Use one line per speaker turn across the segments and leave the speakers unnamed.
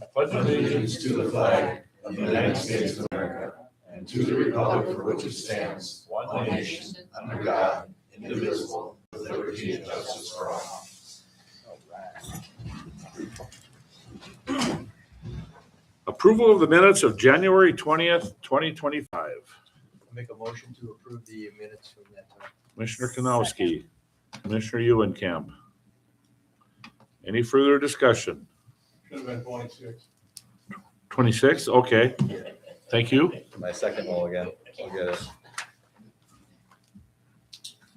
pledge allegiance to the flag of the United States of America and to the republic for which it stands, one nation, under God, indivisible, with liberty and justice for all. Approval of the minutes of January 20th, 2025.
I'll make a motion to approve the minutes from that time.
Commissioner Kanowski, Commissioner Eulenkamp. Any further discussion?
Should have been 26.
26, okay. Thank you.
My second roll again. We'll get it.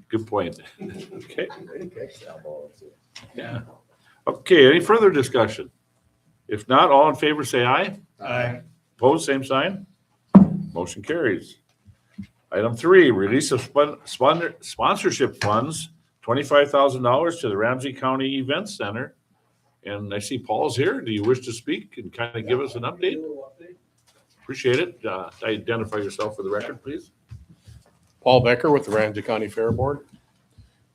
Good point. Okay.
Elbow, too.
Yeah. Okay, any further discussion? If not, all in favor say aye.
Aye.
Opposed, same sign. Motion carries. Item 3, release of sponsorship funds, $25,000 to the Ramsey County Event Center. And I see Paul's here. Do you wish to speak and kind of give us an update? Appreciate it. Identify yourself for the record, please.
Paul Becker with the Ramsey County Fair Board.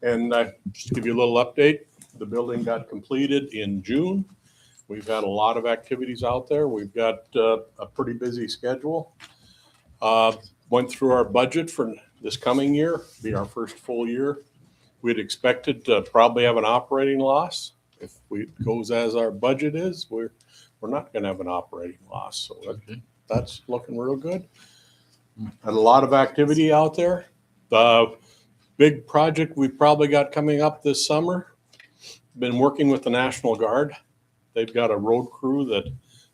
And just to give you a little update, the building got completed in June. We've had a lot of activities out there. We've got a pretty busy schedule. Went through our budget for this coming year, be our first full year. We'd expected to probably have an operating loss. If it goes as our budget is, we're not going to have an operating loss. So that's looking real good. Had a lot of activity out there. The big project we probably got coming up this summer, been working with the National Guard. They've got a road crew that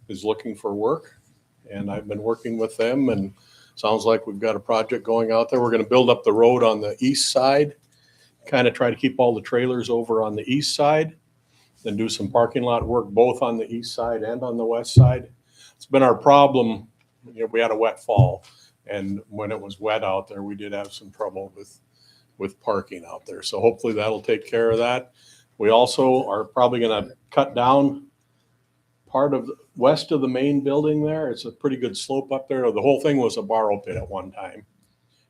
is looking for work, and I've been working with them, and sounds like we've got a project going out there. We're going to build up the road on the east side, kind of try to keep all the trailers over on the east side, then do some parking lot work both on the east side and on the west side. It's been our problem. You know, we had a wet fall, and when it was wet out there, we did have some trouble with parking out there. So hopefully that'll take care of that. We also are probably going to cut down part of west of the main building there. It's a pretty good slope up there. The whole thing was a borrow pit at one time.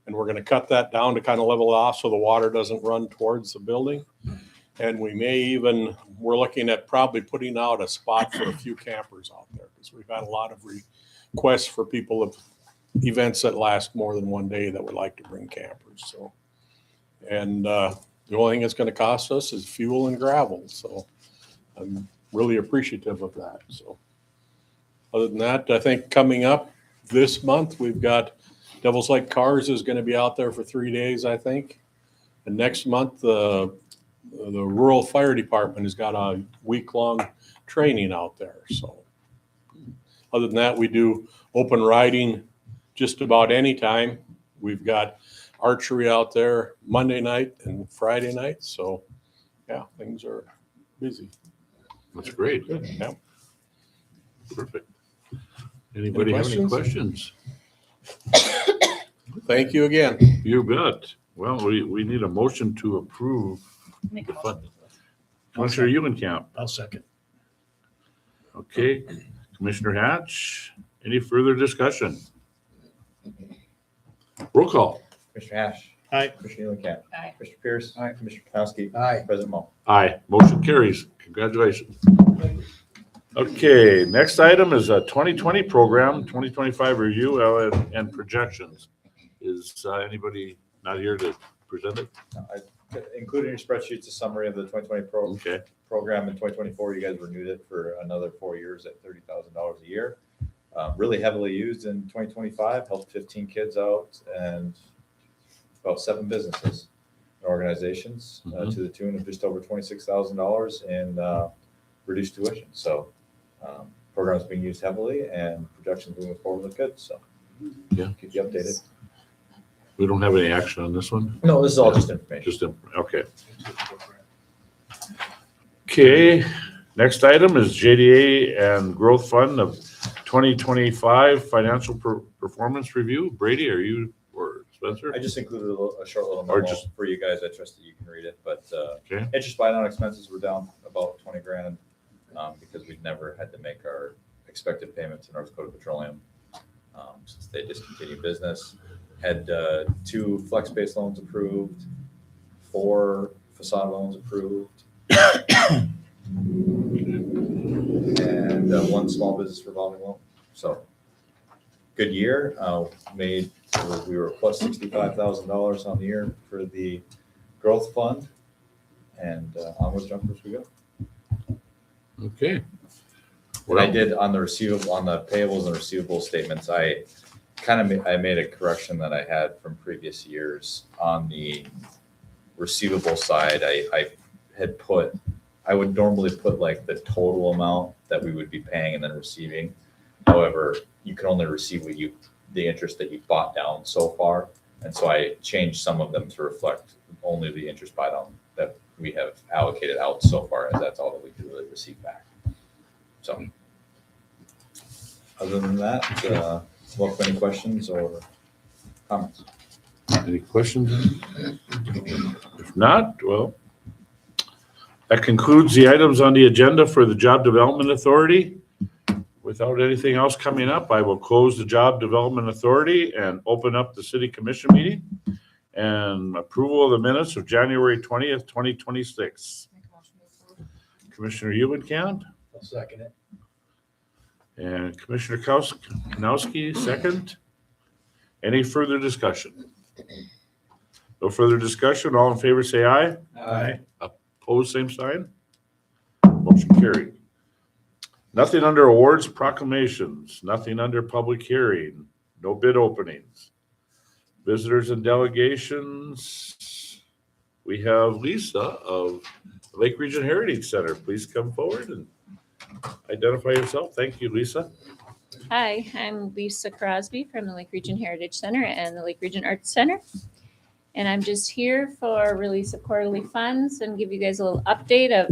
And we're going to cut that down to kind of level it off so the water doesn't run towards the building. And we may even, we're looking at probably putting out a spot for a few campers out there, because we've had a lot of requests for people of events that last more than one day that would like to bring campers. So, and the only thing it's going to cost us is fuel and gravel. So I'm really appreciative of that. So other than that, I think coming up this month, we've got Devil's Lake Cars is going to be out there for 3 days, I think. And next month, the rural fire department has got a week-long training out there. So other than that, we do open riding just about any time. We've got archery out there Monday night and Friday night. So yeah, things are busy.
That's great.
Yeah.
Perfect. Anybody have any questions?
Thank you again.
You bet. Well, we need a motion to approve
Make
the
a
fund.
motion.
Commissioner Eulenkamp.
I'll second.
Okay. Commissioner Hatch, any further discussion? Roll call.
Commissioner Hash.
Aye.
Commissioner Eulenkamp.
Aye.
Commissioner Pierce. Aye. Commissioner Kowski.
Aye.
President Moe.
Aye. Motion carries. Congratulations. Okay, next item is a 2020 program, 2025 review and projections. Is anybody not here to present it?
I included in your spreadsheets a summary of the 2020
Okay.
program in 2024. You guys renewed it for another 4 years at $30,000 a year. Really heavily used in 2025, helped 15 kids out and about 7 businesses and organizations to the tune of just over $26,000 in reduced tuition. So programs being used heavily and projections moving forward look good. So
Yeah.
keep you updated.
We don't have any action on this one?
No, this is all just information.
Just, okay. Okay, next item is JDA and Growth Fund of 2025 Financial Performance Review. Brady, are you, or Spencer?
I just included a short little
Or
memo
just-
for you guys. I trust that you can read it, but
Okay.
interest buy down expenses were down about 20 grand because we'd never had to make our expected payment to North Dakota Petroleum since they discontinued business. Had 2 flex-based loans approved, 4 facade loans approved, and and one small business revolving loan. So good year. We were plus $65,000 on the year for the growth fund, and onwards and upwards we go.
Okay.
What I did on the payables and receivable statements, I made a correction that I had from previous years on the receivable side. I would normally put like the total amount that we would be paying and then receiving. However, you can only receive the interest that you bought down so far. And so I changed some of them to reflect only the interest buy down that we have allocated out so far, as that's all that we can really receive back. So other than that, welcome any questions or comments.
Any questions? If not, well, that concludes the items on the agenda for the Job Development Authority. Without anything else coming up, I will close the Job Development Authority and open up the City Commission meeting and approval of the minutes of January 20th, 2026. Commissioner Eulenkamp
I'll second it.
and Commissioner Kanowski, second. Any further discussion? No further discussion. All in favor, say aye.
Aye.
Opposed, same sign. Motion carried. Nothing under awards, proclamations, nothing under public hearing, no bid openings. Visitors and delegations. We have Lisa of Lake Region Heritage Center. Please come forward and identify yourself. Thank you, Lisa.
Hi, I'm Lisa Crosby from the Lake Region Heritage Center and the Lake Region Arts Center. And I'm just here for release of quarterly funds and give you guys a little update of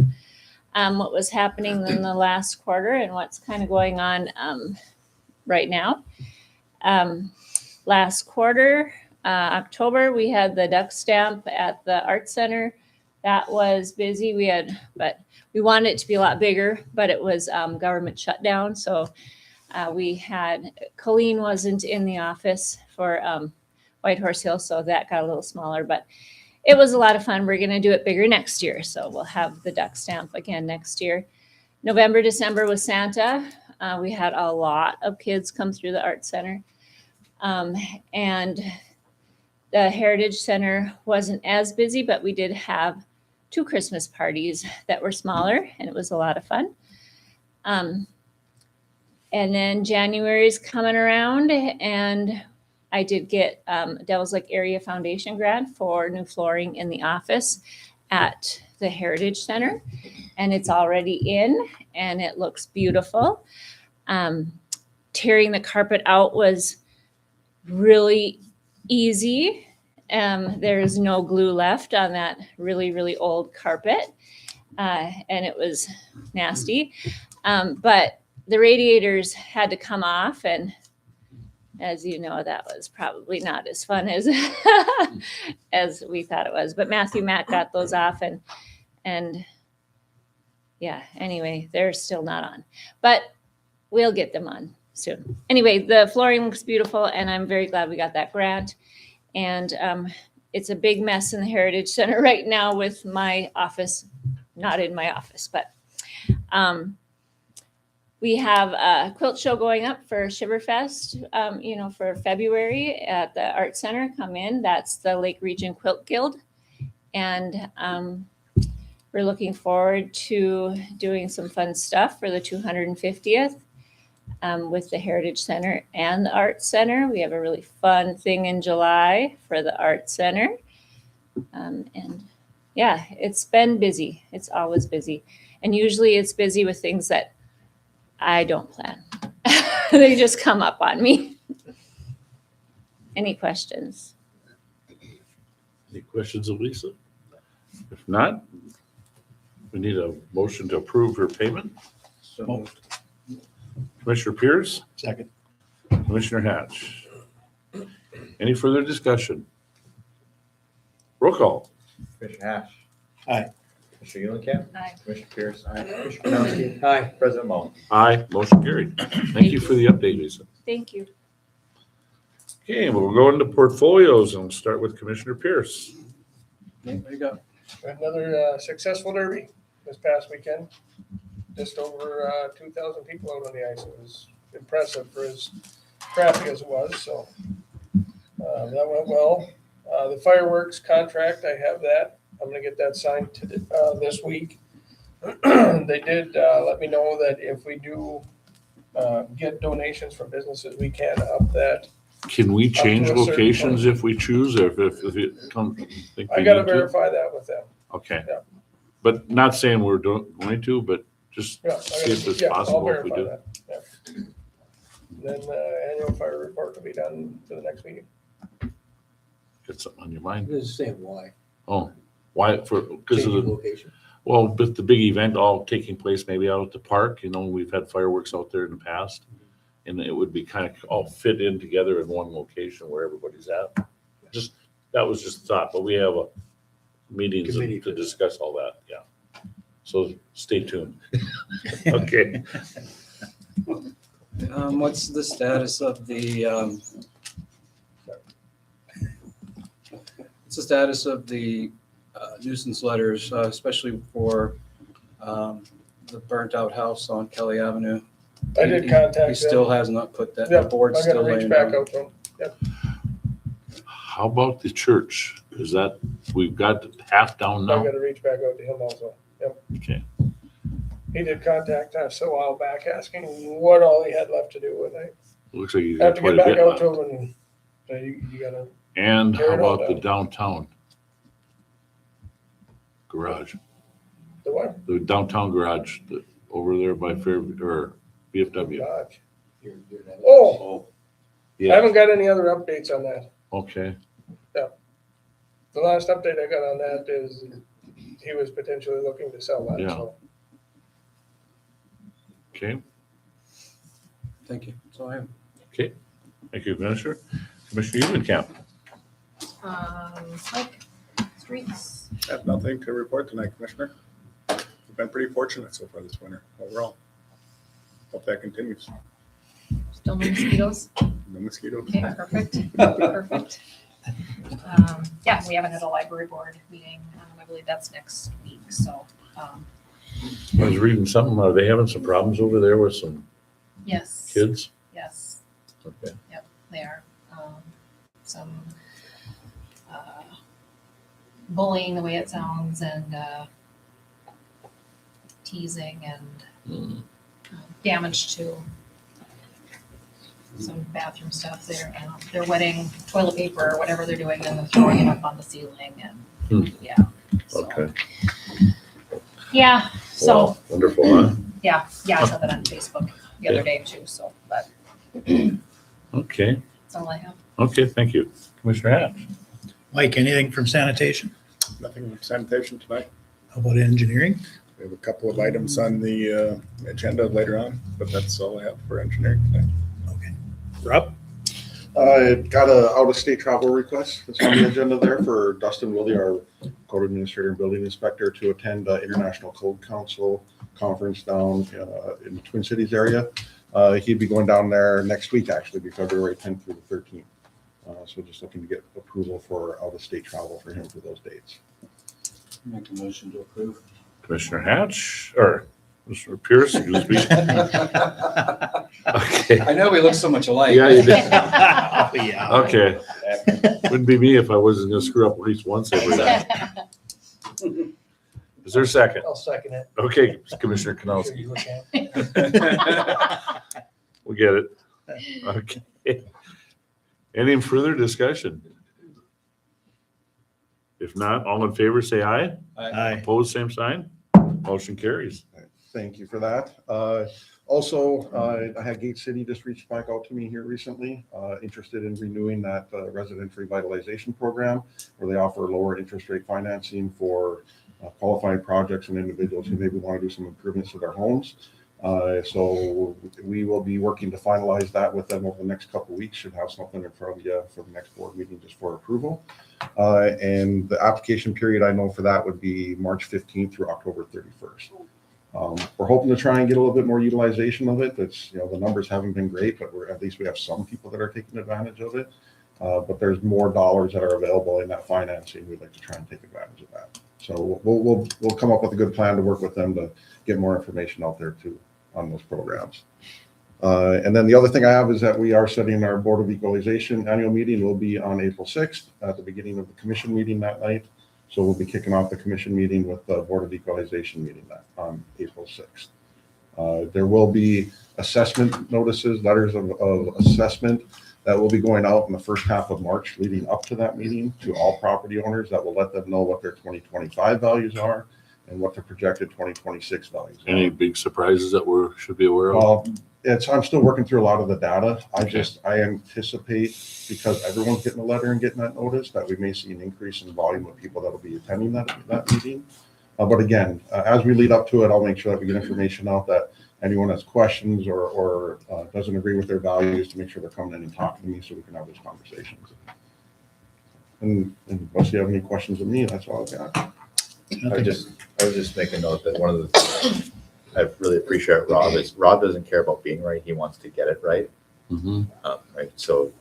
what was happening in the last quarter and what's kind of going on right now. Last quarter, October, we had the duck stamp at the Arts Center. That was busy. But we wanted it to be a lot bigger, but it was government shutdown. So Colleen wasn't in the office for White Horse Hill, so that got a little smaller, but it was a lot of fun. We're going to do it bigger next year. So we'll have the duck stamp again next year. November, December was Santa. We had a lot of kids come through the Arts Center. And the Heritage Center wasn't as busy, but we did have 2 Christmas parties that were smaller, and it was a lot of fun. And then January is coming around, and I did get Devil's Lake Area Foundation grant for new flooring in the office at the Heritage Center, and it's already in, and it looks beautiful. Tearing the carpet out was really easy. There's no glue left on that really, really old carpet, and it was nasty. But the radiators had to come off, and as you know, that was probably not as fun as as we thought it was. But Matthew Matt got those off, and yeah. Anyway, they're still not on, but we'll get them on soon. Anyway, the flooring looks beautiful, and I'm very glad we got that grant. And it's a big mess in the Heritage Center right now with my office, not in my office, but we have a quilt show going up for Shiverfest, for February at the Art Center. Come in. That's the Lake Region Quilt Guild. And we're looking forward to doing some fun stuff for the 250th with the Heritage Center and the Art Center. We have a really fun thing in July for the Art Center. And yeah, it's been busy. It's always busy. And usually it's busy with things that I don't plan. They just come up on me. Any questions?
Any questions of Lisa? If not, we need a motion to approve her payment.
So moved.
Commissioner Pierce,
Second.
Commissioner Hatch. Any further discussion? Roll call.
Commissioner Hash.
Aye.
Commissioner Eulenkamp.
Aye.
Commissioner Pierce.
Aye. Commissioner Kanowski. Aye.
President Moe.
Aye, motion carried. Thank you for the update, Lisa.
Thank you.
Okay, we'll go into portfolios and we'll start with Commissioner Pierce.
There you go.
Another successful derby this past weekend. just over 2,000 people out on the ice. It was impressive for as crappy as it was, so that went well. The fireworks contract, I have that. I'm gonna get that signed this week. They did let me know that if we do get donations from businesses, we can up that.
Can we change
to a certain
locations
point.
if we choose, or if it comes? think
I
we
gotta
need to?
verify that with them.
Okay.
Yeah.
But not saying we're going to, but just
Yeah,
see if it's
I'll
possible if we
verify
do.
that. Yeah. Then annual fire report will be done for the next meeting.
Got something on your mind?
It was saying why.
Oh, why? Because of
Changing
the,
location.
well, with the big event all taking place maybe out at the park, we've had fireworks out there in the past. And it would be kind of all fit in together in one location where everybody's at. That was just a thought, but we have a meetings
Committee
to
for that.
discuss all that, yeah. So stay tuned. Okay.
What's the status of the, what's the status of the nuisance letters, especially for the burnt out house on Kelly Avenue?
I did contact
He still
them.
has not put that,
Yeah,
the board's
I gotta
still
reach
laying
back
down.
out to them.
How about the church? Is that, we've got half down
I
now?
gotta reach back out to him also.
Okay,
He did contact us a while back asking what all he had left to do with it.
looks like you
I have
got
to
quite
get
a
back
bit
out to
left.
him and say, you gotta,
And how
Tear it all
about the
down.
downtown garage?
the what?
The downtown garage over there by Fair, or VFW?
Dodge.
You're not-
Oh, I
Yeah,
haven't got any other updates on that.
okay,
The last update I got on that is he was potentially looking to sell that,
Yeah.
so.
okay,
Thank you. So I am.
okay. Thank you, Commissioner. Commissioner Eulenkamp.
Mike, streets,
I have nothing to report tonight, Commissioner. We've been pretty fortunate so far this winter overall. Hope that continues.
still no mosquitoes.
No mosquitoes.
Okay, perfect, perfect. Yeah, we haven't had a library board meeting. I believe that's next week, so,
I was reading something, are they having some problems over there with some
yes.
kids?
Yes,
Okay,
they are. Some bullying, the way it sounds, and teasing and
Mm,
damage to some bathroom stuff. They're wetting toilet paper or whatever they're doing, and then throwing it up on the ceiling and, yeah. So,
okay.
yeah, so,
Wow, wonderful, huh?
yeah, I saw that on Facebook the other day too, so, but
Okay,
that's all I have.
okay, thank you. Commissioner Hatch.
Mike, anything from sanitation?
Nothing with sanitation tonight.
How about engineering?
We have a couple of items on the agenda later on, but that's all I have for engineering tonight.
Okay. Rob?
I got a out-of-state travel request that's on the agenda there for Dustin Willie, our code administrator and building inspector, to attend International Code Council conference down in the Twin Cities area. He'd be going down there next week, actually, be February 10th through the 13th. So just looking to get approval for out-of-state travel for him for those dates.
Make a motion to approve.
Commissioner Hatch, or Commissioner Pierce, excuse me. Okay,
I know we look so much alike.
yeah, you did.
Oh, yeah.
Okay. Wouldn't be me if I wasn't gonna screw up at least once every day. Is there a second?
I'll second it.
Okay, Commissioner
Make sure
Kanowski,
you look at it.
we get it. Okay. Any further discussion? If not, all in favor, say aye.
Aye.
Opposed, same sign. Motion carries.
Thank you for that. Also, I had Gate City just reached back out to me here recently, interested in renewing that resident revitalization program where they offer lower interest rate financing for qualified projects and individuals who maybe want to do some improvements to their homes. So we will be working to finalize that with them over the next couple of weeks. Should have something in front of you for the next board meeting just for approval. And the application period I know for that would be March 15th through October 31st. We're hoping to try and get a little bit more utilization of it. That's, the numbers haven't been great, but at least we have some people that are taking advantage of it. But there's more dollars that are available in that financing. We'd like to try and take advantage of that. So we'll come up with a good plan to work with them to get more information out there too on those programs. And then the other thing I have is that we are setting our Board of Equalization annual meeting will be on April 6th at the beginning of the commission meeting that night. So we'll be kicking off the commission meeting with the Board of Equalization meeting on April 6th. There will be assessment notices, letters of assessment that will be going out in the first half of March leading up to that meeting to all property owners that will let them know what their 2025 values are and what the projected 2026 values are.
Any big surprises that we should be aware of?
I'm still working through a lot of the data. I anticipate, because everyone's getting a letter and getting that notice, that we may see an increase in volume of people that will be attending that meeting. But again, as we lead up to it, I'll make sure that we get information out that anyone has questions or doesn't agree with their values, to make sure they're coming in and talking to me so we can have those conversations. And unless you have any questions of me, that's all I've got.
I would just make a note that one of the things I really appreciate Rob is Rob doesn't care about being right. He wants to get it right. Right. So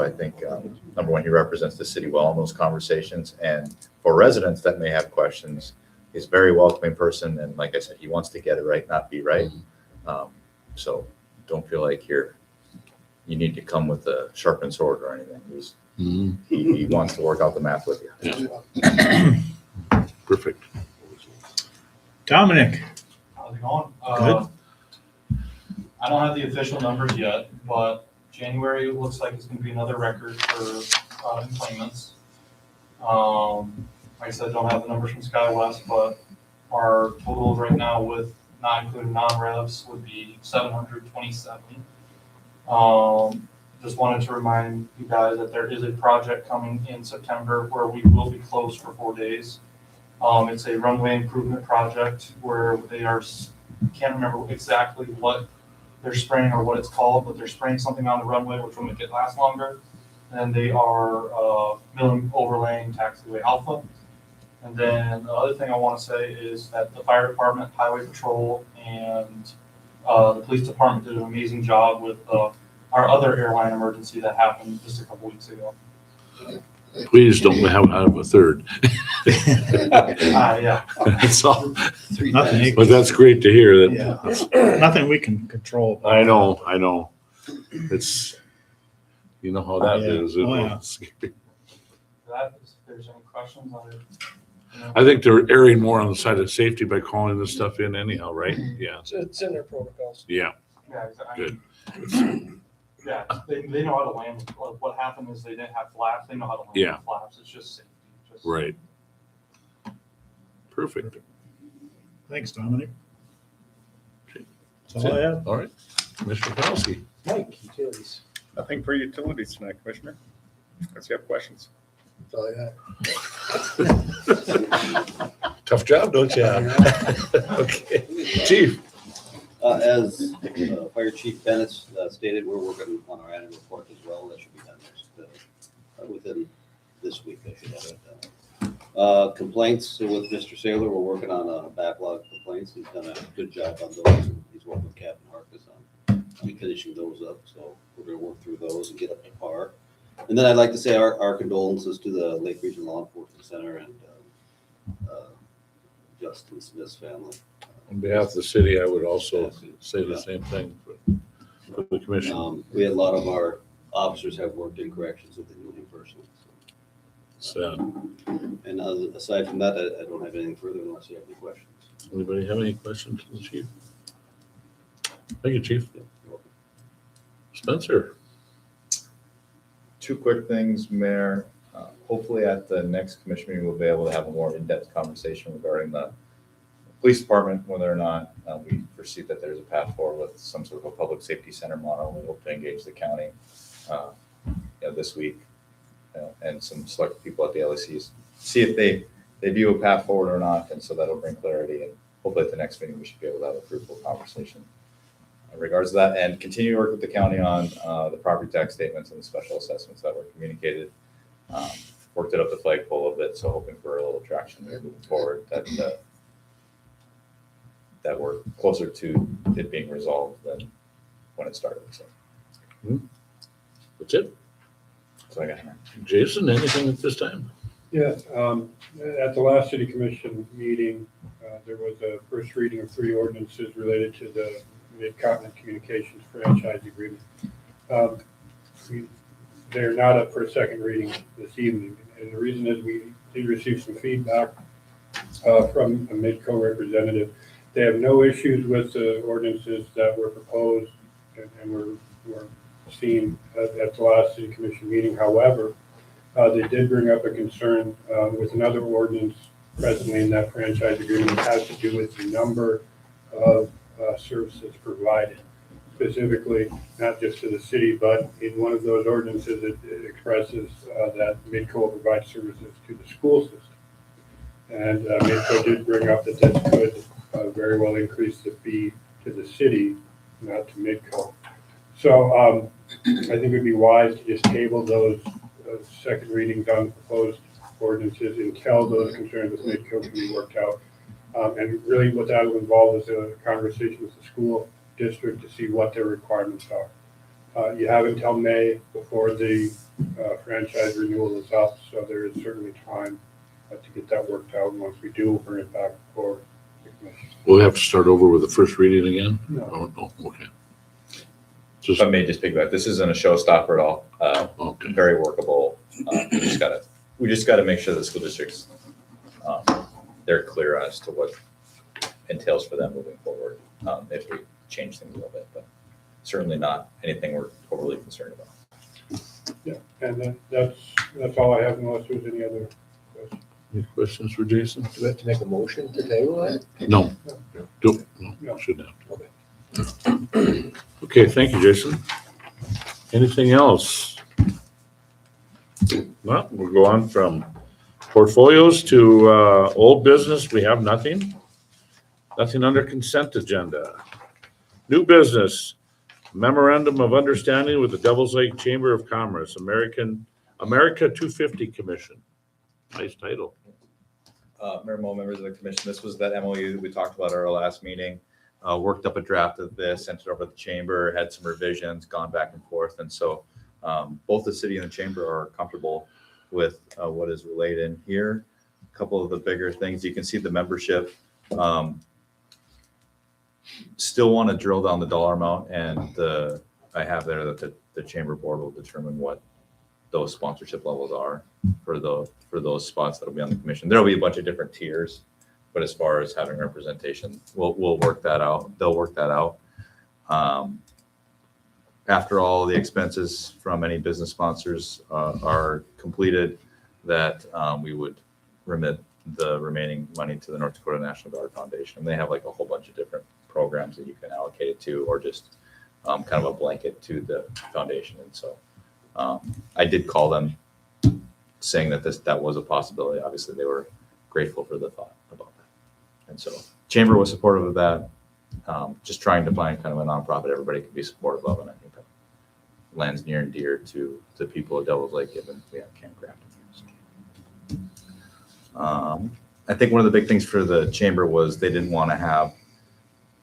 I think, number one, he represents the city well in those conversations. And for residents that may have questions, he's a very welcoming person. And like I said, he wants to get it right, not be right. So don't feel like you need to come with a sharpened sword or anything. He wants to work out the math with you.
Yeah. Perfect.
Dominic,
How's it going?
Good.
I don't have the official numbers yet, but January looks like it's gonna be another record for employments. Like I said, don't have the numbers from SkyWest, but our total right now with not including non-revs would be 727. Just wanted to remind you guys that there is a project coming in September where we will be closed for 4 days. It's a runway improvement project where they are, can't remember exactly what they're spraying or what it's called, but they're spraying something on the runway which will make it last longer. And they are milling, overlaying taxiway alpha. And then the other thing I want to say is that the fire department, highway patrol, and the police department did an amazing job with our other airline emergency that happened just a couple weeks ago.
Please don't have a third.
Yeah.
That's all.
nothing,
But that's great to hear that.
yeah, nothing we can control.
I know. It's, you know how that
Yeah.
is.
Oh, yeah.
That is, if there's any questions on it.
I think they're erring more on the side of safety by calling this stuff in anyhow, right? Yeah.
It's in their protocols.
Yeah.
Yeah, exactly.
Good.
Yeah, they know how to land. What happened is they didn't have flaps. They know how to land
Yeah.
flaps. It's just safety.
Right. Perfect.
Thanks, Dominic. That's all I have.
All right. Commissioner Kowski.
Mike, utilities.
Nothing for utilities tonight, Commissioner. Unless you have questions.
That's all I got.
Tough job, don't you? Okay. Chief.
As Fire Chief Bennett stated, we're working on our annual report as well. That should be done within this week. I should have it done. Complaints with Mr. Saylor, we're working on a backlog of complaints. He's done a good job on those. He's working with Captain Harkness on finishing those up. So we're going to work through those and get up to par. And then I'd like to say our condolences to the Lake Region Law Enforcement Center and Justin Smith's family.
On behalf of the city, I would also say the same thing for the commission.
We had a lot of our officers have worked in corrections with the union personally.
Sad.
And aside from that, I don't have anything further unless you have any questions.
Anybody have any questions for the chief? Thank you, Chief. Spencer.
Two quick things, Mayor. Hopefully at the next commission meeting, we'll be able to have a more in-depth conversation regarding the police department, whether or not we foresee that there's a path forward with some sort of a public safety center model. We hope to engage the county this week and some select people at the LECs, see if they view a path forward or not. And so that'll bring clarity. And hopefully at the next meeting, we should be able to have a fruitful conversation in regards to that, and continue to work with the county on the property tax statements and the special assessments that were communicated. Worked it up the flagpole a bit, so hoping for a little traction moving forward that we're closer to it being resolved than when it started. So
That's it.
I got
Jason, anything at this time?
Yes, at the last city commission meeting, there was a first reading of 3 ordinances related to the Mid-Continent Communications franchise agreement. They're not up for a second reading this evening, and the reason is we did receive some feedback from a Midco representative. They have no issues with the ordinances that were proposed and were seen at the last city commission meeting. However, they did bring up a concern with another ordinance presently in that franchise agreement that has to do with the number of services provided. Specifically, not just to the city, but in one of those ordinances, it expresses that Midco will provide services to the school system. And Midco did bring up that this could very well increase the fee to the city, not to Midco. So I think it'd be wise to just table those second readings on proposed ordinances until those concerns with Midco can be worked out. And really what that will involve is a conversation with the school district to see what their requirements are. You have until May before the franchise renewal is up, so there is certainly time to get that worked out. And once we do, we'll bring it back before the commission.
We'll have to start over with the first reading again?
No.
Oh, no, okay.
If I may just piggyback, this isn't a showstopper at all.
Okay.
Very workable. We just gotta make sure the school districts, they're clear as to what entails for them moving forward. If we change things a little bit, but certainly not anything we're overly concerned about.
Yeah, and that's all I have unless there's any other questions.
Any questions for Jason?
Do we have to make a motion to table that?
No. No, shouldn't have. Okay, thank you, Jason. Anything else? Well, we'll go on from portfolios to old business. We have nothing. Nothing under consent agenda. New business, memorandum of understanding with the Devils Lake Chamber of Commerce, America 250 Commission. Nice title.
Mayor Mo, members of the commission, this was that MOU that we talked about at our last meeting. Worked up a draft of this, sent it over to the chamber, had some revisions, gone back and forth. And so both the city and the chamber are comfortable with what is relayed in here. A couple of the bigger things, you can see the membership. Still want to drill down the dollar amount, and I have there that the chamber board will determine what those sponsorship levels are for those spots that'll be on the commission. There'll be a bunch of different tiers. But as far as having representation, we'll work that out. They'll work that out. After all the expenses from any business sponsors are completed, that we would remit the remaining money to the North Dakota National Guard Foundation. And they have like a whole bunch of different programs that you can allocate it to, or just kind of a blanket to the foundation. And so I did call them saying that that was a possibility. Obviously, they were grateful for the thought about that. And so chamber was supportive of that, just trying to find kind of a nonprofit everybody could be supportive of. And I think that lands near and dear to the people of Devils Lake, given we have campground. I think one of the big things for the chamber was they didn't want to have,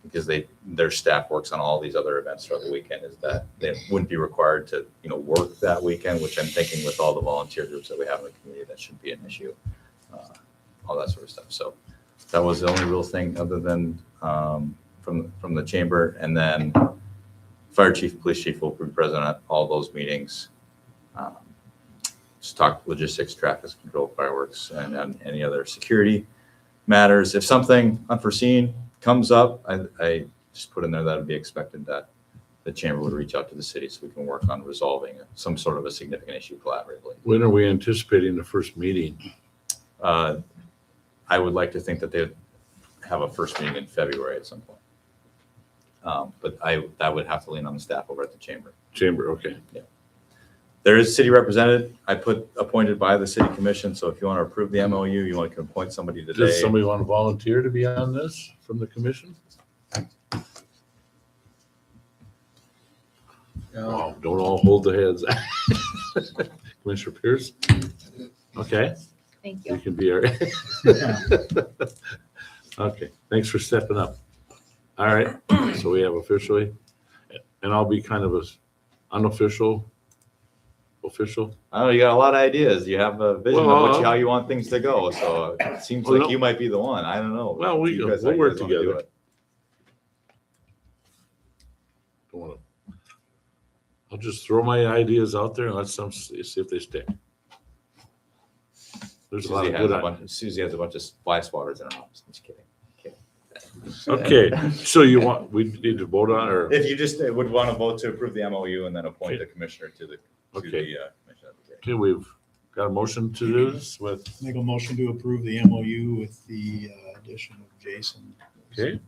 because their staff works on all these other events throughout the weekend, is that they wouldn't be required to, work that weekend, which I'm thinking with all the volunteer groups that we have in the community, that shouldn't be an issue, all that sort of stuff. So that was the only real thing other than from the chamber. And then fire chief, police chief will be present at all those meetings. Just talk logistics, traffic control, fireworks, and any other security matters. If something unforeseen comes up, I just put in there that it'd be expected that the chamber would reach out to the city so we can work on resolving some sort of a significant issue collaboratively.
When are we anticipating the first meeting?
I would like to think that they would have a first meeting in February at some point. But that would have to lean on the staff over at the chamber.
Chamber, okay.
Yeah. There is city represented. I put appointed by the city commission. So if you want to approve the MOU, you want to appoint somebody today.
Does somebody want to volunteer to be on this from the commission? Oh, don't all hold the heads. Commissioner Pierce? Okay.
Thank
You
you.
can be our. Okay, thanks for stepping up. All right, so we have officially, and I'll be kind of a unofficial official?
I don't know, you got a lot of ideas. You have a vision of
Well,
how you want things to go. So it seems
Well,
like
no.
you might be the one. I don't know.
Well,
You guys-
we'll
how you
work
guys wanna do
together.
it.
Don't wanna- I'll just throw my ideas out there and let some see if they stick. There's a lot of good.
Susie has a bunch of fly swatters in her house. Just kidding.
Okay, so we need to vote on, or,
If you just would want to vote to approve the MOU and then appoint the commissioner to the,
Okay.
commission. that'd be great.
okay, we've got a motion to do this with,
Make a motion to approve the MOU with the addition of Jason.
okay,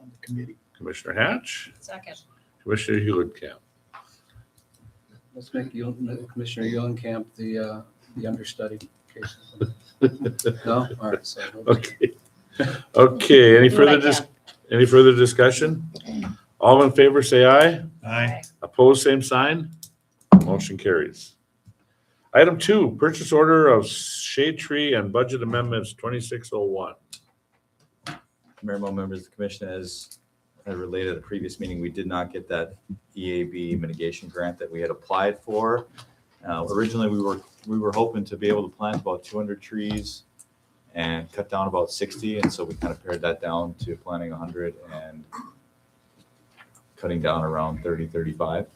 On the committee.
Commissioner Hatch,
Second.
Commissioner Hewletkamp.
Let's make Commissioner Eulenkamp the understudy. No? All right, so.
Okay. Okay, any
Do
further
what I can.
any further discussion? All in favor, say aye.
Aye.
Opposed, same sign. Motion carries. Item 2, purchase order of shade tree and budget amendments 2601.
Mayor, Mo, members of the commission, as I related at a previous meeting, we did not get that EAB mitigation grant that we had applied for. Originally, we were hoping to be able to plant about 200 trees and cut down about 60, and so we kind of pared that down to planting 100 and cutting down around 30, 35.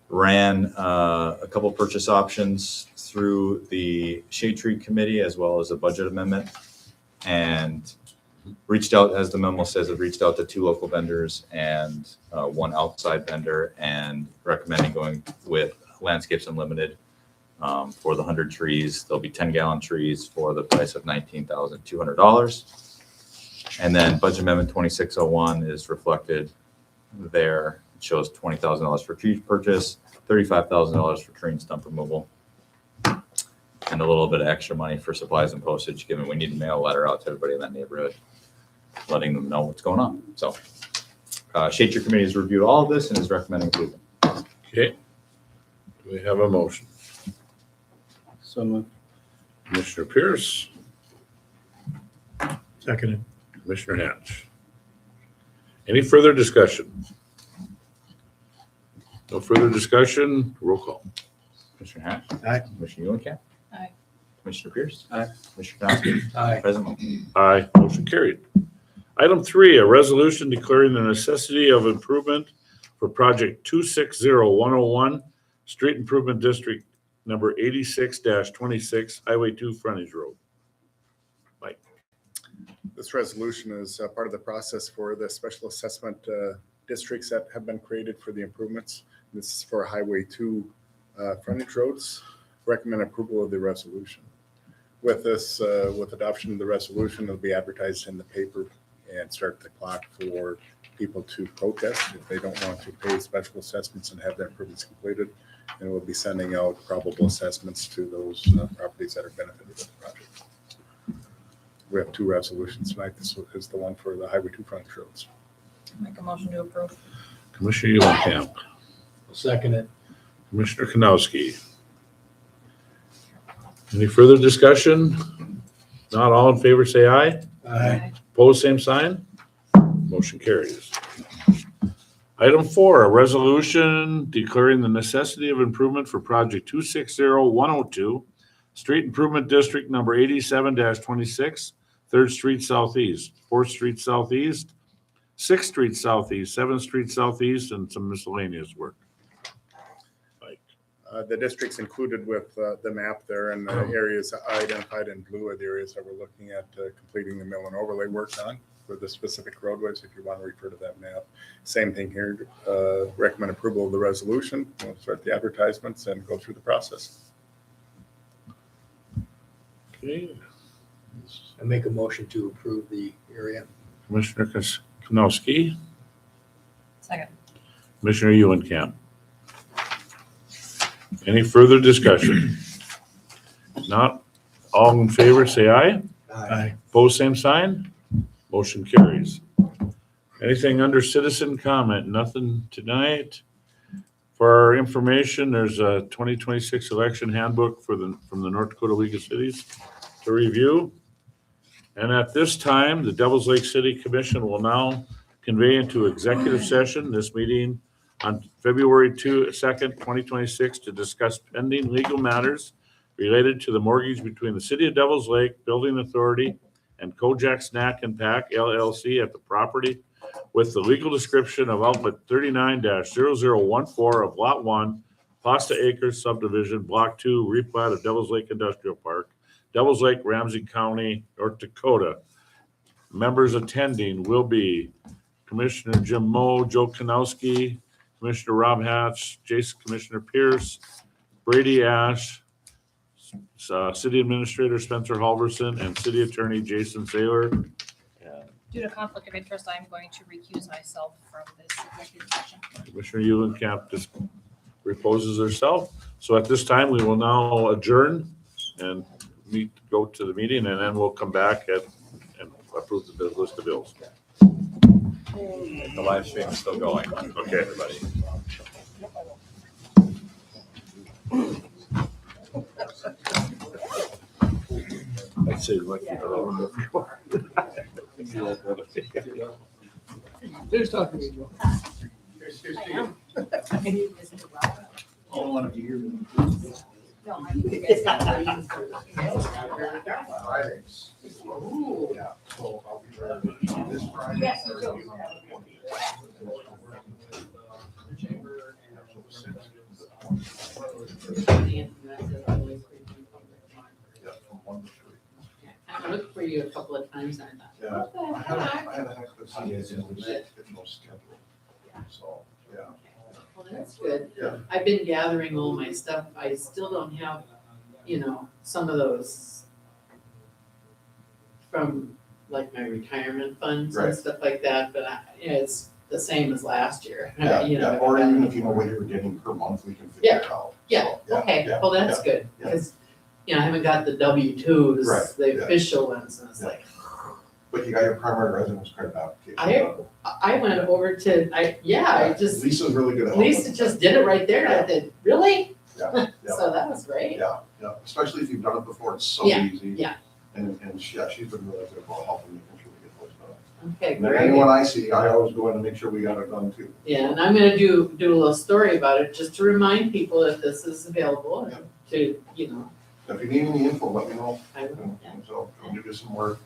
Ran a couple purchase options through the Shade Tree Committee as well as a budget amendment, and reached out, as the memo says, it reached out to 2 local vendors and 1 outside vendor, and recommending going with Landscapes Unlimited for the 100 trees. There'll be 10-gallon trees for the price of $19,200. And then budget amendment 2601 is reflected there. It shows $20,000 for tree purchase, $35,000 for tree and stump removal, and a little bit of extra money for supplies and postage, given we need to mail a letter out to everybody in that neighborhood, letting them know what's going on. So Shade Tree Committee has reviewed all of this and is recommending approval.
Okay. Do we have a motion?
So moved.
Commissioner Pierce,
Seconded.
Commissioner Hatch. Any further discussion? No further discussion, roll call.
Commissioner Hatch.
Aye.
Commissioner Eulenkamp.
Aye.
Commissioner Pierce.
Aye.
Commissioner Knosky.
Aye.
President Mo.
Aye, motion carried. Item 3, a resolution declaring the necessity of improvement for project 260101, Street Improvement District number 86-26, Highway 2 Frontage Road. Mike.
This resolution is part of the process for the special assessment districts that have been created for the improvements. This is for Highway 2 frontage roads. Recommend approval of the resolution. With this, with adoption of the resolution, it'll be advertised in the paper and start the clock for people to protest if they don't want to pay special assessments and have their improvements completed. And we'll be sending out probable assessments to those properties that are benefited with the project. We have 2 resolutions tonight. This is the one for the Highway 2 frontage roads.
Make a motion to approve.
Commissioner Eulenkamp.
Second it.
Commissioner Kanowski. Any further discussion? Not all in favor, say aye.
Aye.
Opposed, same sign. Motion carries. Item 4, a resolution declaring the necessity of improvement for project 260102, Street Improvement District number 87-26, 3rd Street Southeast, 4th Street Southeast, 6th Street Southeast, 7th Street Southeast, and some miscellaneous work.
The districts included with the map there, and the areas identified in blue are the areas that we're looking at completing the mill and overlay work on for the specific roadways, if you want to refer to that map. Same thing here, recommend approval of the resolution. We'll start the advertisements and go through the process.
Okay.
I make a motion to approve the area.
Commissioner Kanowski,
Second.
Commissioner Eulenkamp. Any further discussion? Not all in favor, say aye.
Aye.
Opposed, same sign. Motion carries. Anything under citizen comment? Nothing tonight. For our information, there's a 2026 election handbook from the North Dakota League of Cities to review. And at this time, the Devils Lake City Commission will now convey into executive session. This meeting on February 2nd, 2026 to discuss pending legal matters related to the mortgage between the City of Devils Lake Building Authority and Kojak Snack and Pack LLC at the property with the legal description of outlet 39-0014 of Lot 1, Pasta Acres subdivision, Block 2, replat of Devils Lake Industrial Park, Devils Lake, Ramsey County, North Dakota. Members attending will be Commissioner Jim Moe, Joe Kanowski, Commissioner Rob Hatch, Commissioner Pierce, Brady Ash, City Administrator Spencer Halverson, and City Attorney Jason Saylor.
Due to conflict of interest, I'm going to recuse myself from this executive session.
Commissioner Eulenkamp just reposes herself. So at this time, we will now adjourn and go to the meeting, and then we'll come back and approve the list of bills.
The live stream is still going.
Okay,
everybody.
I'd say lucky for
Who's talking to me, Joe?
I don't want to hear.
Fridays. Yeah, so I'll be there this Friday.
Yes, you will.
Yeah, from 1 to 3.
I looked for you a couple of times and I thought,
Yeah,
what the
I
heck?
had a heck of a Sunday, it's no schedule. So, yeah.
Well, that's good.
Yeah.
I've been gathering all my stuff. I still don't have, some of those from like my retirement funds and
Right.
stuff like that, but it's the same as last year.
Yeah,
You know,
yeah, or even if you know what you're getting per month, we can figure
Yeah,
it out.
Yeah,
So,
okay,
yeah,
well, that's
yeah,
good,
yeah.
because, I haven't got the W-2s,
Right,
the
yeah.
official ones, and it's
Yeah.
like,
But you got your primary residence credit application.
I went over to, I just,
Lisa's really good at helping.
Lisa just did it right there, and I said, really?
Yeah, yeah.
So that was great.
Yeah, yeah, especially if you've done it before, it's so
Yeah,
easy.
yeah.
And she's been really good about helping me make sure we get those done.
Okay,
And then
great.
anyone I see, I always go in and make sure we got it done too.
Yeah, and I'm gonna do a little story about it, just to remind people that this is available and to,
If you need any info, let me know.
I will, yeah.
So I'll give you some more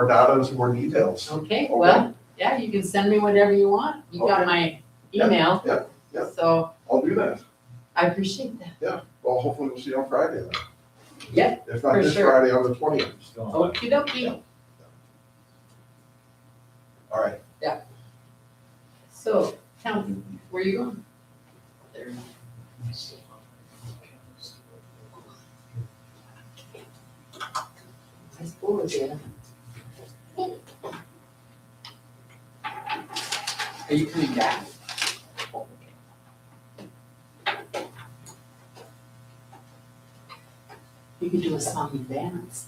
data and some more details.
Okay, well, yeah, you can send me whatever you want. You got
Okay.
my email.
Yeah, yeah.
So
I'll do that.
I appreciate that.
Well, hopefully we'll see you on Friday then.
Yeah,
If not
for
this
sure.
Friday, on the 20th.
Okey dokey.
All right.
So, tell me, where you going? There. I suppose, yeah. Are you coming back? You could do a song and dance.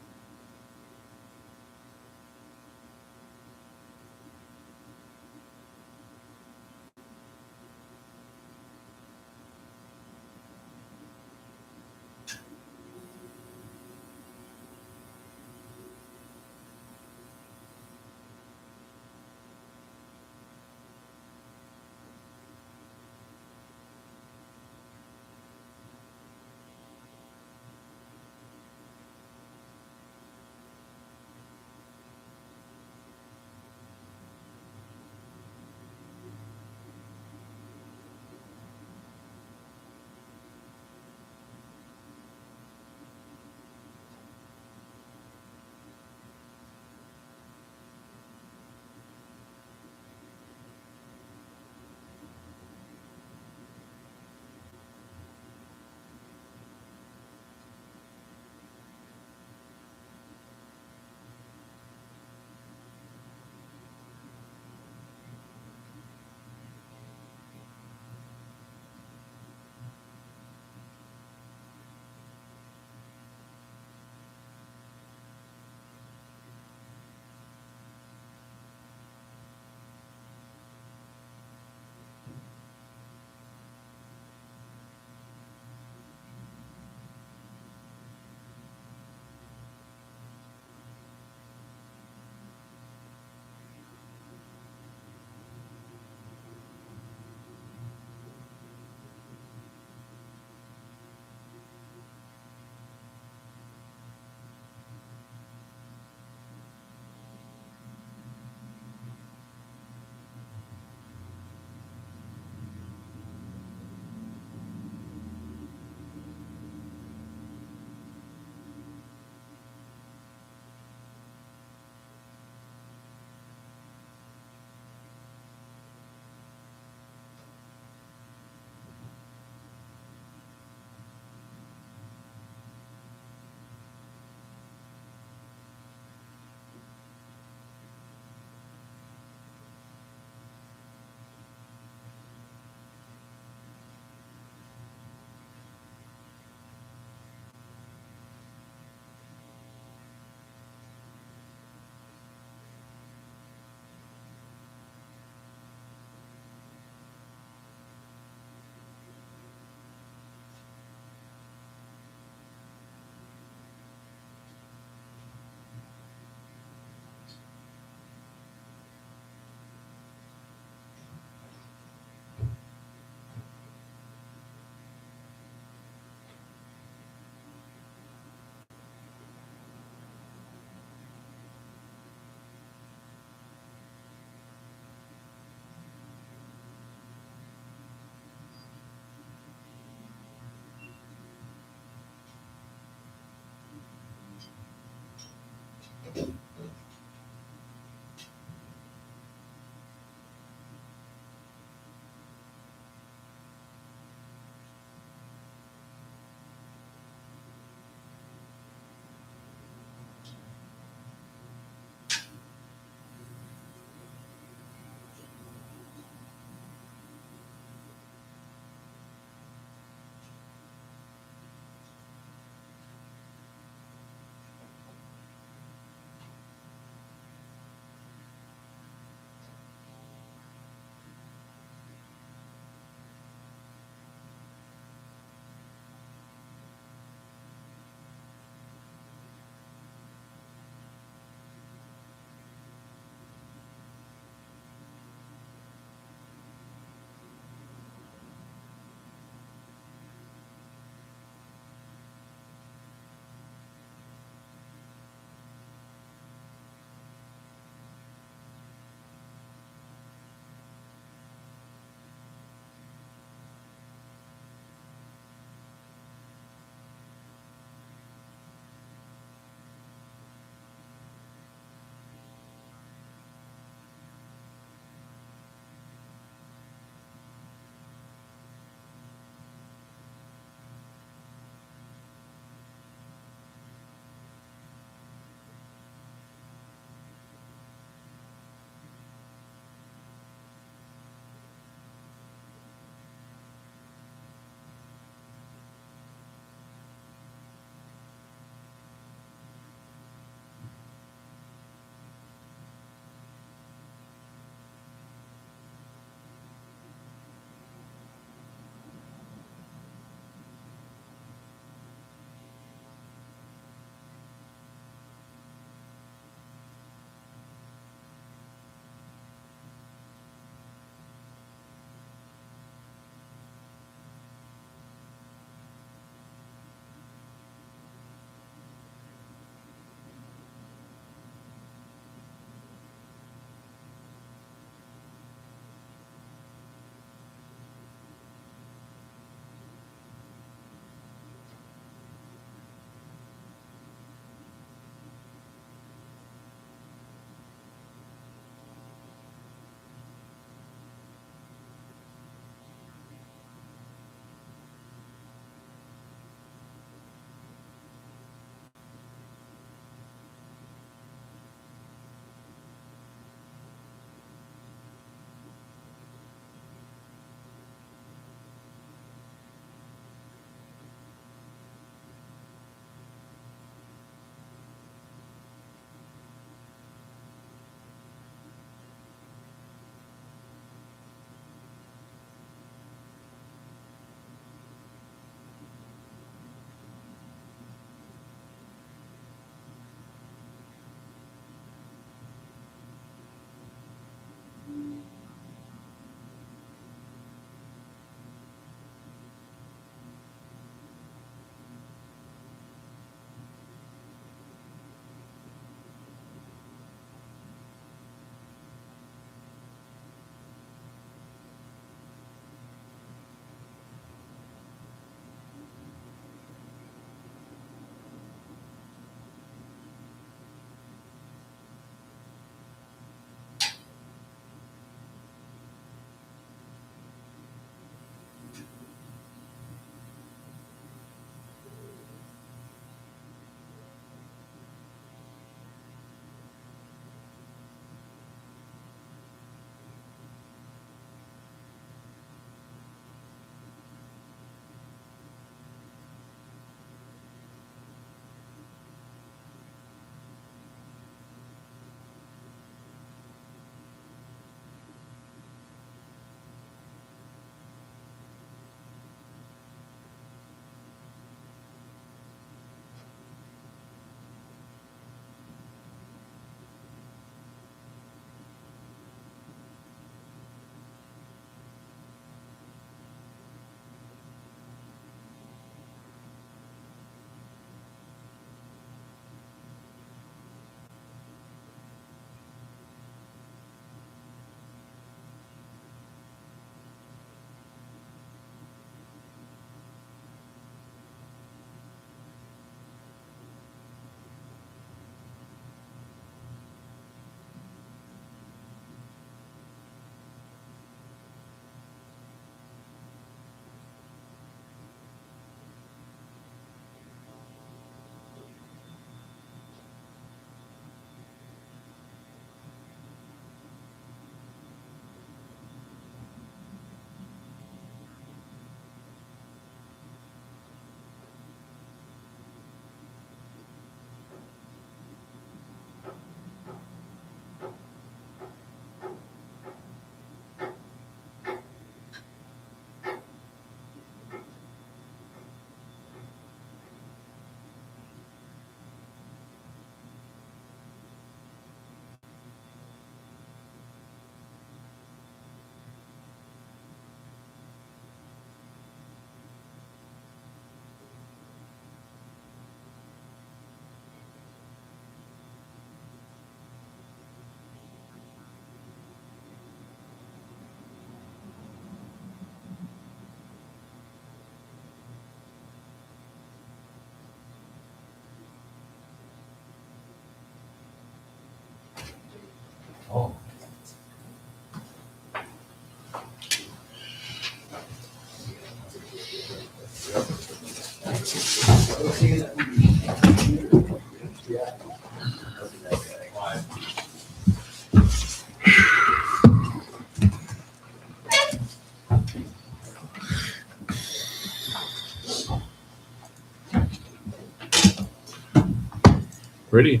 Ready?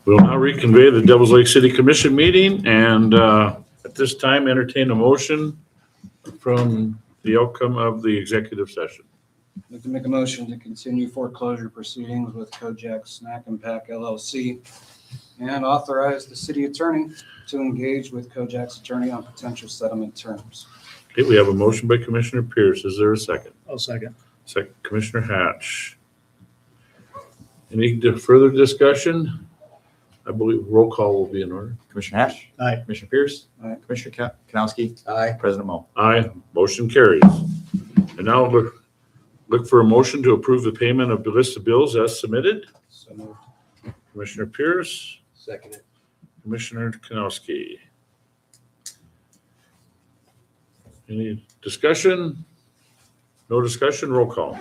We'll now reconvene the Devils Lake City Commission meeting and at this time entertain a motion from the outcome of the executive session.
I'd like to make a motion to continue foreclosure proceedings with Kojak Snack and Pack LLC and authorize the city attorney to engage with Kojak's attorney on potential settlement terms.
Okay, we have a motion by Commissioner Pierce. Is there a second?
I'll second.
Second, Commissioner Hatch. Any further discussion? I believe roll call will be in order.
Commissioner Hatch?
Aye.
Commissioner Pierce?
Aye.
Commissioner Kanowski?
Aye.
President Mo?
Aye, motion carries. And now look for a motion to approve the payment of the list of bills as submitted.
So moved.
Commissioner Pierce,
Second it.
Commissioner Kanowski. Any discussion? No discussion, roll call.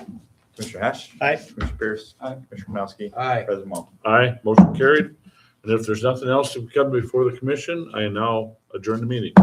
Commissioner Hatch?
Aye.
Commissioner Pierce?
Aye.
Commissioner Kanowski?
Aye.
President Mo?
Aye, motion carried. And if there's nothing else to come before the commission, I now adjourn the meeting.